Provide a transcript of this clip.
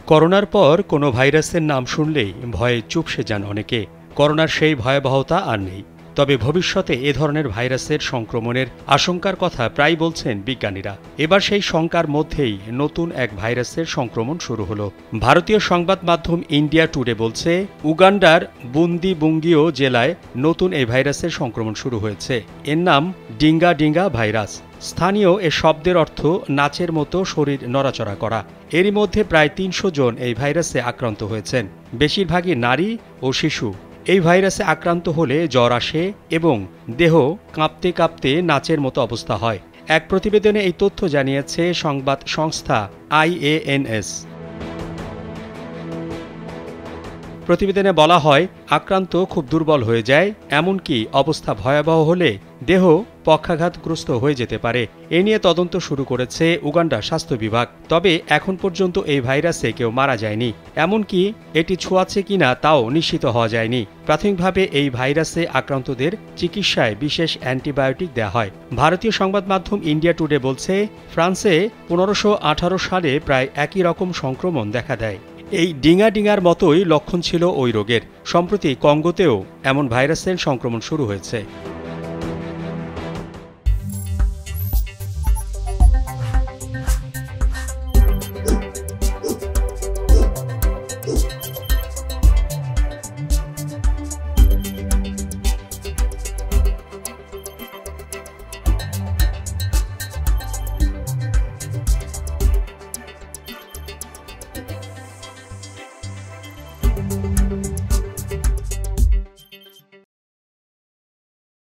করোনার পর কোনো ভাইরাসের নাম শুনলেই ভয়ে চুপসে যান অনেকে। করোনার সেই ভয়াবহতা আর নেই। তবে ভবিষ্যতে এ ধরনের ভাইরাসের সংক্রমণের আশঙ্কার কথা প্রায় বলছেন বিজ্ঞানীরা। এবার সেই শঙ্কার মধ্যেই নতুন এক ভাইরাসের সংক্রমণ শুরু হলো। ভারতীয় সংবাদ মাধ্যম ইন্ডিয়া টুডে বলছে, উগান্ডার বুন্দিবুঙ্গিও জেলায় নতুন এই ভাইরাসের সংক্রমণ শুরু হয়েছে। এর নাম ডিঙ্গা ডিঙ্গা ভাইরাস। স্থানীয় এ শব্দের অর্থ নাচের মতো শরীর নড়াচড়া করা। এরই মধ্যে প্রায় ৩০০ জন এই ভাইরাসে আক্রান্ত হয়েছেন, বেশিরভাগই নারী ও শিশু। এই ভাইরাসে আক্রান্ত হলে জ্বর আসে এবং দেহ কাঁপতে কাঁপতে নাচের মতো অবস্থা হয়। এক প্রতিবেদনে এই তথ্য জানিয়েছে সংবাদ সংস্থা IANS। প্রতিবেদনে বলা হয়, আক্রান্ত খুব দুর্বল হয়ে যায়, এমনকি অবস্থা ভয়াবহ হলে দেহ পক্ষাঘাতগ্রস্ত হয়ে যেতে পারে। এ নিয়ে তদন্ত শুরু করেছে উগান্ডার স্বাস্থ্য বিভাগ। তবে এখন পর্যন্ত এই ভাইরাসে কেউ মারা যায়নি, এমনকি এটি ছোঁয়াচ্ছে কিনা তাও নিশ্চিত হওয়া যায়নি। প্রাথমিকভাবে এই ভাইরাসে আক্রান্তদের চিকিৎসায় বিশেষ অ্যান্টিবায়োটিক দেওয়া হয়। ভারতীয় সংবাদ মাধ্যম ইন্ডিয়া টুডে বলছে, ফ্রান্সে 1518 সালে প্রায় একই রকম সংক্রমণ দেখা দেয়। এই ডিঙা ডিঙার মতোই লক্ষণ ছিল ওই রোগের। সম্প্রতি কঙ্গোতেও এমন ভাইরাসের সংক্রমণ শুরু হয়েছে।